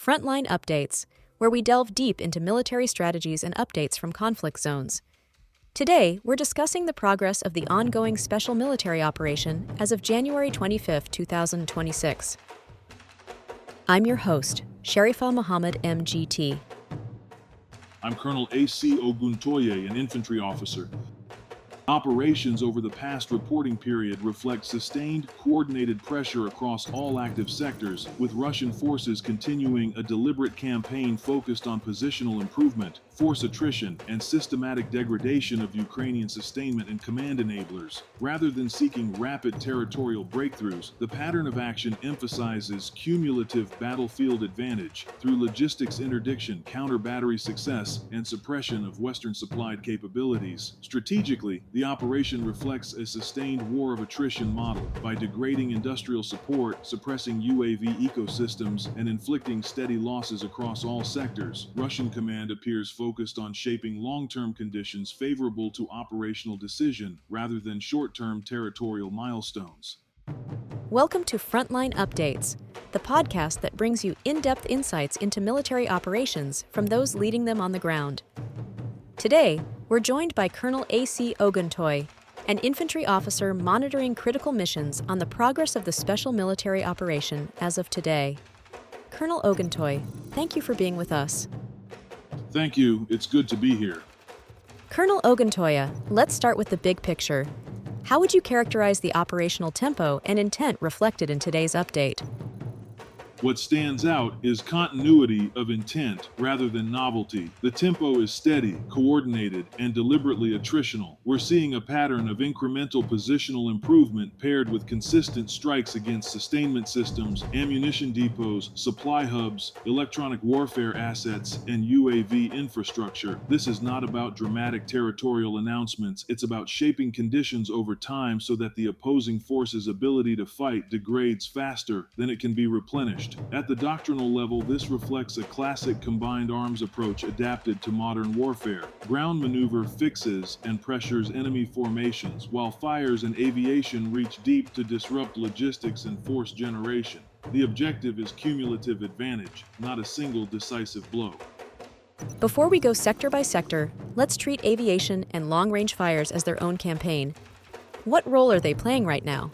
Frontline Updates, where we delve deep into military strategies and updates from conflict zones. Today, we're discussing the progress of the ongoing special military operation as of January 25, 2026. I'm your host, Sharifa Muhammad MGT. I'm Colonel A.C. Oguntoye, an infantry officer. Operations over the past reporting period reflect sustained, coordinated pressure across all active sectors, with Russian forces continuing a deliberate campaign focused on positional improvement, force attrition, and systematic degradation of Ukrainian sustainment and command enablers. Rather than seeking rapid territorial breakthroughs, the pattern of action emphasizes cumulative battlefield advantage through logistics interdiction, counter-battery success, and suppression of Western-supplied capabilities. Strategically, the operation reflects a sustained war of attrition model by degrading industrial support, suppressing UAV ecosystems, and inflicting steady losses across all sectors. Russian command appears focused on shaping long-term conditions favorable to operational decision rather than short-term territorial milestones. Welcome to Frontline Updates, the podcast that brings you in-depth insights into military operations from those leading them on the ground. Today, we're joined by Colonel A.C. Oguntoye, an infantry officer monitoring critical missions on the progress of the special military operation as of today. Colonel Oguntoye, thank you for being with us. Thank you. It's good to be here. Colonel Oguntoye, let's start with the big picture. How would you characterize the operational tempo and intent reflected in today's update? What stands out is continuity of intent rather than novelty. The tempo is steady, coordinated, and deliberately attritional. We're seeing a pattern of incremental positional improvement paired with consistent strikes against sustainment systems, ammunition depots, supply hubs, electronic warfare assets, and UAV infrastructure. This is not about dramatic territorial announcements. It's about shaping conditions over time so that the opposing force's ability to fight degrades faster than it can be replenished. At the doctrinal level, this reflects a classic combined arms approach adapted to modern warfare. Ground maneuver fixes and pressures enemy formations, while fires and aviation reach deep to disrupt logistics and force generation. The objective is cumulative advantage, not a single decisive blow. Before we go sector by sector, let's treat aviation and long-range fires as their own campaign. What role are they playing right now?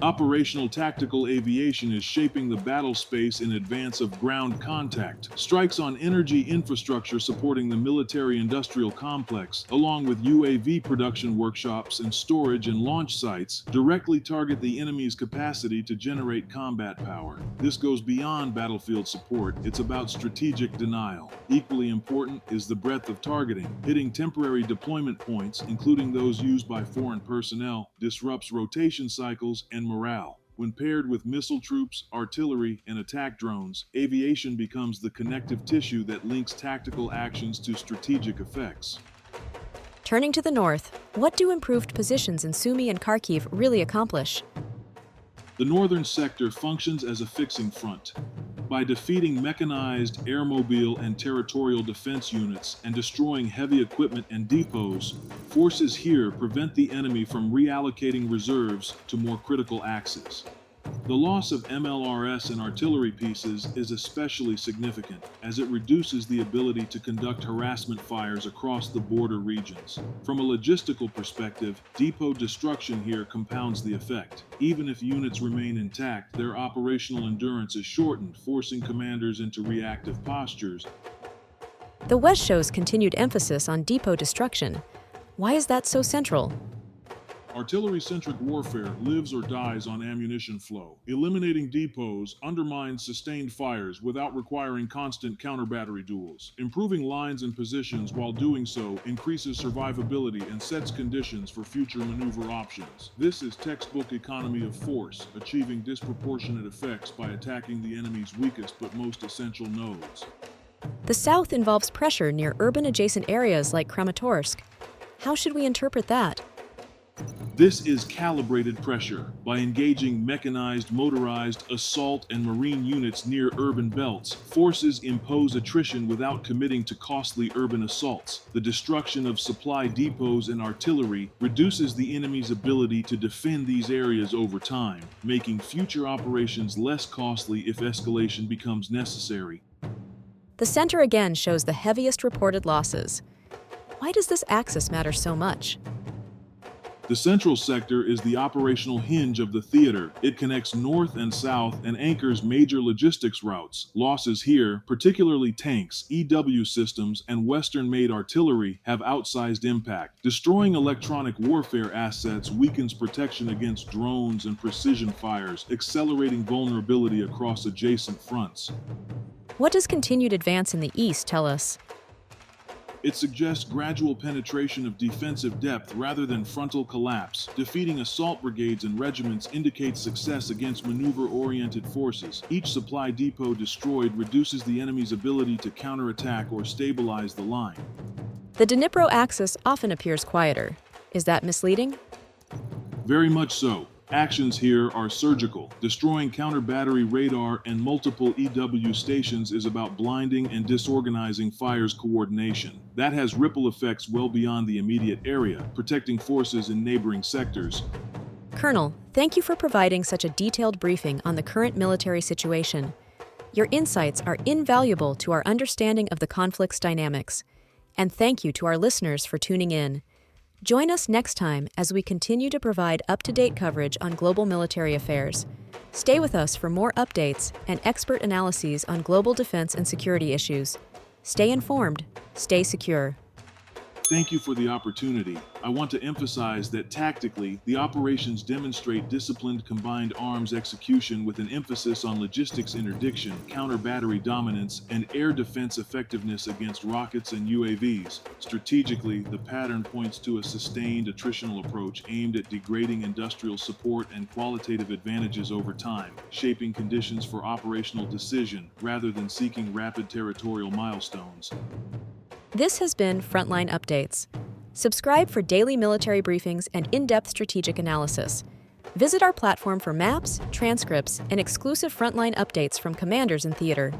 Operational tactical aviation is shaping the battle space in advance of ground contact. Strikes on energy infrastructure supporting the military-industrial complex, along with UAV production workshops and storage and launch sites, directly target the enemy's capacity to generate combat power. This goes beyond battlefield support. It's about strategic denial. Equally important is the breadth of targeting. Hitting temporary deployment points, including those used by foreign personnel, disrupts rotation cycles and morale. When paired with missile troops, artillery, and attack drones, aviation becomes the connective tissue that links tactical actions to strategic effects. Turning to the north, what do improved positions in Sumy and Kharkiv really accomplish? The northern sector functions as a fixing front. By defeating mechanized, airmobile, and territorial defense units and destroying heavy equipment and depots, forces here prevent the enemy from reallocating reserves to more critical axes. The loss of MLRS and artillery pieces is especially significant, as it reduces the ability to conduct harassment fires across the border regions. From a logistical perspective, depot destruction here compounds the effect. Even if units remain intact, their operational endurance is shortened, forcing commanders into reactive postures. The West shows continued emphasis on depot destruction. Why is that so central? Artillery-centric warfare lives or dies on ammunition flow. Eliminating depots undermines sustained fires without requiring constant counter-battery duels. Improving lines and positions while doing so increases survivability and sets conditions for future maneuver options. This is textbook economy of force, achieving disproportionate effects by attacking the enemy's weakest but most essential nodes. The South involves pressure near urban-adjacent areas like Kramatorsk. How should we interpret that? This is calibrated pressure. By engaging mechanized, motorized, assault, and marine units near urban belts, forces impose attrition without committing to costly urban assaults. The destruction of supply depots and artillery reduces the enemy's ability to defend these areas over time, making future operations less costly if escalation becomes necessary. The center again shows the heaviest reported losses. Why does this axis matter so much? The central sector is the operational hinge of the theater. It connects north and south and anchors major logistics routes. Losses here, particularly tanks, EW systems, and Western-made artillery, have outsized impact. Destroying electronic warfare assets weakens protection against drones and precision fires, accelerating vulnerability across adjacent fronts. What does continued advance in the east tell us? It suggests gradual penetration of defensive depth rather than frontal collapse. Defeating assault brigades and regiments indicates success against maneuver-oriented forces. Each supply depot destroyed reduces the enemy's ability to counterattack or stabilize the line. The Dnipro axis often appears quieter. Is that misleading? Very much so. Actions here are surgical. Destroying counter-battery radar and multiple EW stations is about blinding and disorganizing fire's coordination. That has ripple effects well beyond the immediate area, protecting forces in neighboring sectors. Colonel, thank you for providing such a detailed briefing on the current military situation. Your insights are invaluable to our understanding of the conflict's dynamics. And thank you to our listeners for tuning in. Join us next time as we continue to provide up-to-date coverage on global military affairs. Stay with us for more updates and expert analyses on global defense and security issues. Stay informed, stay secure. Thank you for the opportunity. I want to emphasize that tactically, the operations demonstrate disciplined combined arms execution with an emphasis on logistics interdiction, counter-battery dominance, and air defense effectiveness against rockets and UAVs. Strategically, the pattern points to a sustained attritional approach aimed at degrading industrial support and qualitative advantages over time, shaping conditions for operational decision rather than seeking rapid territorial milestones. This has been Frontline Updates. Subscribe for daily military briefings and in-depth strategic analysis. Visit our platform for maps, transcripts, and exclusive frontline updates from commanders in theater.